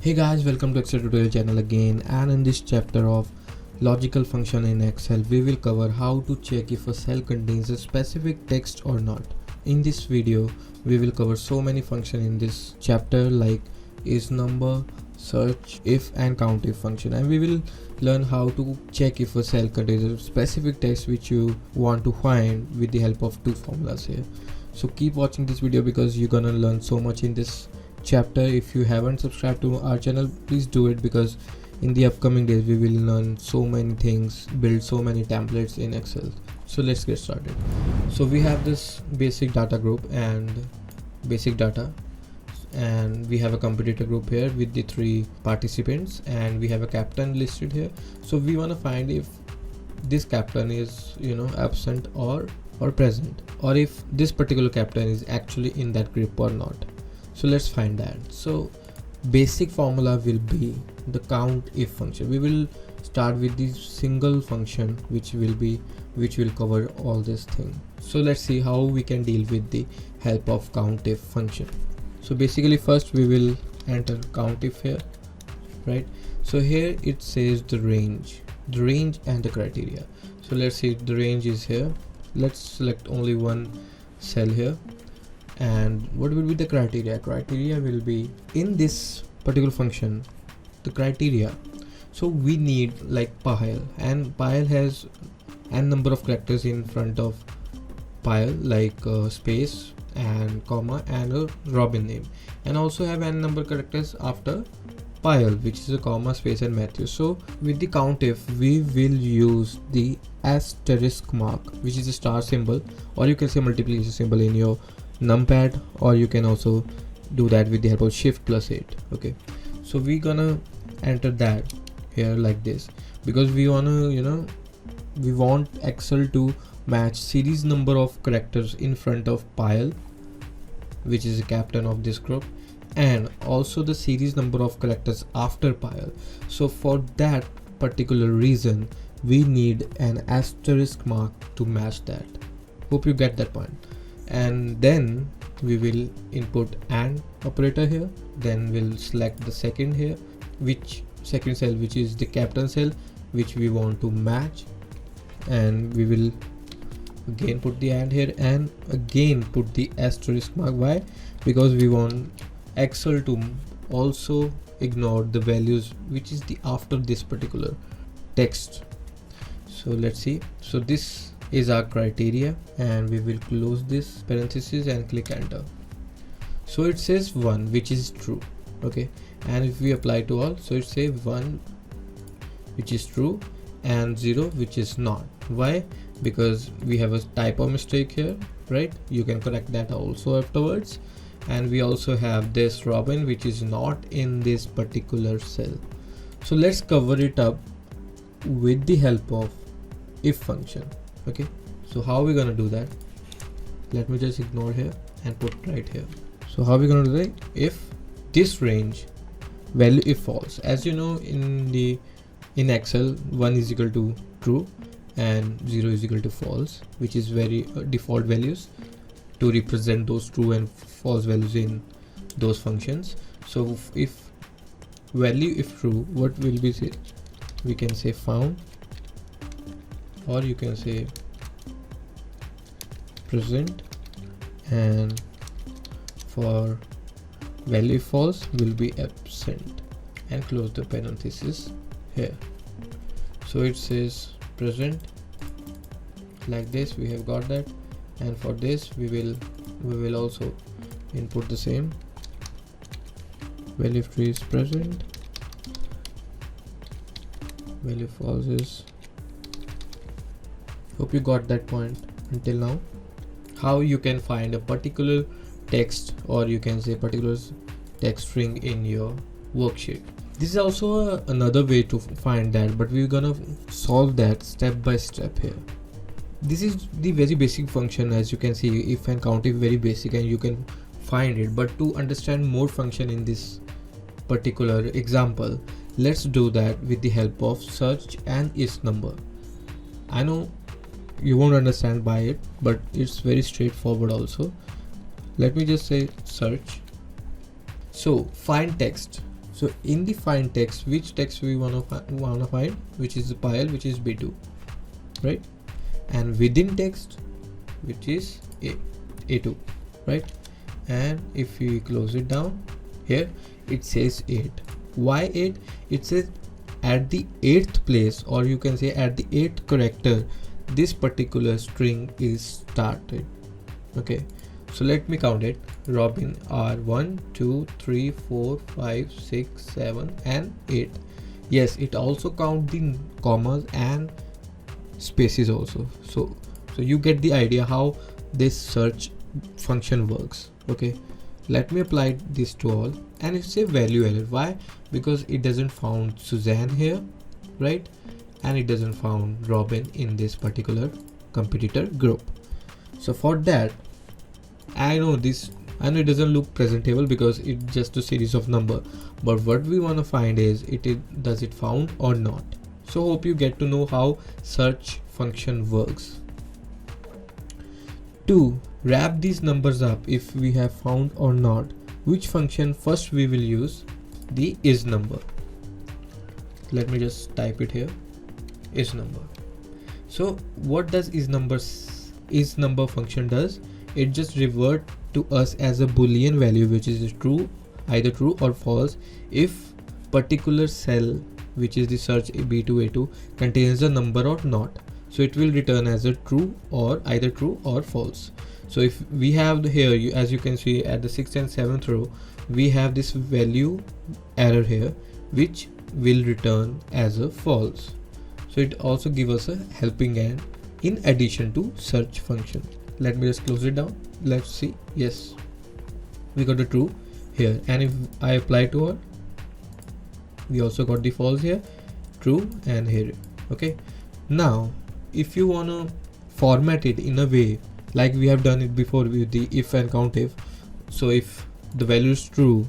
Hey guys, welcome to Excel tutorial channel again, and in this chapter of logical function in Excel we will cover how to check if a cell contains a specific text or not. In this video we will cover so many functions in this chapter like is number, search, if and countif function, and we will learn how to check if a cell contains a specific text which you want to find with the help of two formulas here. So keep watching this video because you're gonna learn so much in this chapter. If you haven't subscribed to our channel, please do it, because in the upcoming days we will learn so many things, build so many templates in Excel. So let's get started. So we have this basic data group and basic data, and we have a competitor group here with the three participants, and we have a captain listed here. So we want to find if this captain is absent or present, or if this particular captain is actually in that group or not. So let's find that. So basic formula will be the COUNTIF function. We will start with the single function which will cover all this thing. So let's see how we can deal with the help of COUNTIF function. So basically first we will enter COUNTIF here, right? So here it says the range and the criteria. So let's see, the range is here. Let's select only one cell here. And what will be the criteria? Criteria will be in this particular function, the criteria. So we need like pile, and pile has n number of characters in front of pile, like space and comma and a Robin name, and also have n number characters after pile, which is a comma, space and Matthew. So with the COUNTIF we will use the asterisk mark, which is a star symbol, or you can say multiplication symbol in your numpad, or you can also do that with the help of shift +8. Okay, so we're gonna enter that here like this, because we wanna we want Excel to match series number of characters in front of pile, which is the captain of this group, and also the series number of characters after pile. So for that particular reason we need an asterisk mark to match that. Hope you get that point. And then we will input AND operator here, then we'll select the second here, which second cell, which is the captain cell, which we want to match, and we will again put the AND here and again put the asterisk mark. Why? Because we want Excel to also ignore the values which is the after this particular text. So let's see. So this is our criteria, and we will close this parenthesis and click enter. So it says 1, which is true. Okay, and if we apply to all, so it says 1, which is true, and 0, which is not. Why? Because we have a typo mistake here, right? You can correct that also afterwards. And we also have this Robin, which is not in this particular cell. So let's cover it up with the help of if function. Okay, so how are we gonna do that? Let me just ignore here and put right here. So how are we gonna do that? If this range value if false, as you know, in Excel 1 is equal to true and 0 is equal to false, which is very default values to represent those true and false values in those functions. So if value if true, what will be say? We can say found, or you can say present, and for value if false will be absent, and close the parenthesis here. So it says present like this. We have got that, and for this we will also input the same. Value if true is present, value false is. Hope you got that point until now. How you can find a particular text, or you can say particular text string in your worksheet. This is also another way to find that, but we're gonna solve that step by step here. This is the very basic function. As you can see, if and COUNTIF very basic and you can find it, but to understand more function in this particular example, let's do that with the help of search and is number. I know you won't understand by it, but it's very straightforward also. Let me just say search. So find text. So in the find text, which text we wanna find, which is the pile, which is B2, right? And within text, which is A2, right? And if we close it down, here it says 8. Why 8? It says at the 8th place, or you can say at the 8th character, this particular string is started. Okay, so let me count it. Robin are 1 2 3 4 5 6 7 and 8. Yes, it also count the commas and spaces also. So you get the idea how this search function works. Okay, let me apply this to all, and it's a value error. Why? Because it doesn't found Suzanne here, right? And it doesn't found Robin in this particular competitor group. So for that, I know it doesn't look presentable because it's just a series of number, but what we want to find is does it found or not. So hope you get to know how search function works. To wrap these numbers up, if we have found or not, which function first we will use? The is number. Let me just type it here, is number. So what does is number function does? It just revert to us as a boolean value, which is true, either true or false, if particular cell, which is the search B2A2, contains a number or not. So it will return as a true, or either true or false. So if we have here, as you can see at the 6th and 7th row, we have this value error here, which will return as a false. So it also gives us a helping hand in addition to search function. Let me just close it down. Let's see. Yes, we got the true here, and if I apply to all, we also got the false here, true, and here. Okay, now if you want to format it in a way like we have done it before with the if and COUNTIF, so if the value is true,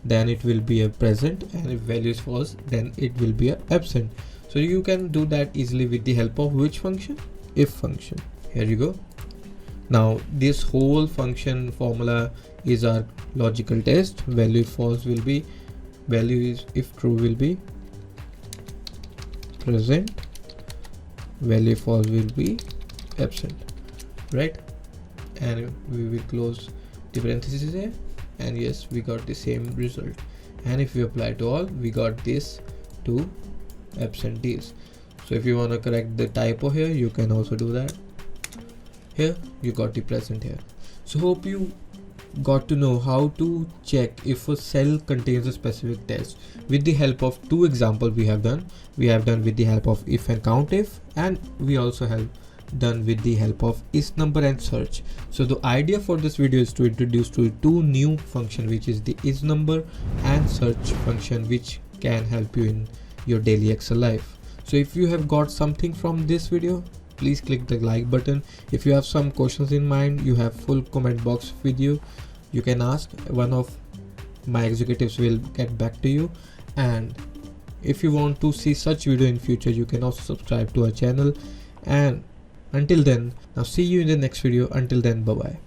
then it will be a present, and if value is false, then it will be a absent. So you can do that easily with the help of which function? If function. Here you go. Now this whole function formula is our logical test. Value if false will be, value is if true will be present, value if false will be absent, right? And we will close the parentheses here, and yes, we got the same result. And if we apply to all, we got this to absentees. So if you want to correct the typo here, you can also do that. Here you got the present here. So hope you got to know how to check if a cell contains a specific text with the help of two examples we have done. We have done with the help of if and COUNTIF, and we also have done with the help of is number and search. So the idea for this video is to introduce to two new function, which is the is number and search function, which can help you in your daily Excel life. So if you have got something from this video, please click the like button. If you have some questions in mind, you have full comment box with you. You can ask, one of my executives will get back to you. And if you want to see such video in future, you can also subscribe to our channel. And until then, now see you in the next video. Until then, bye bye.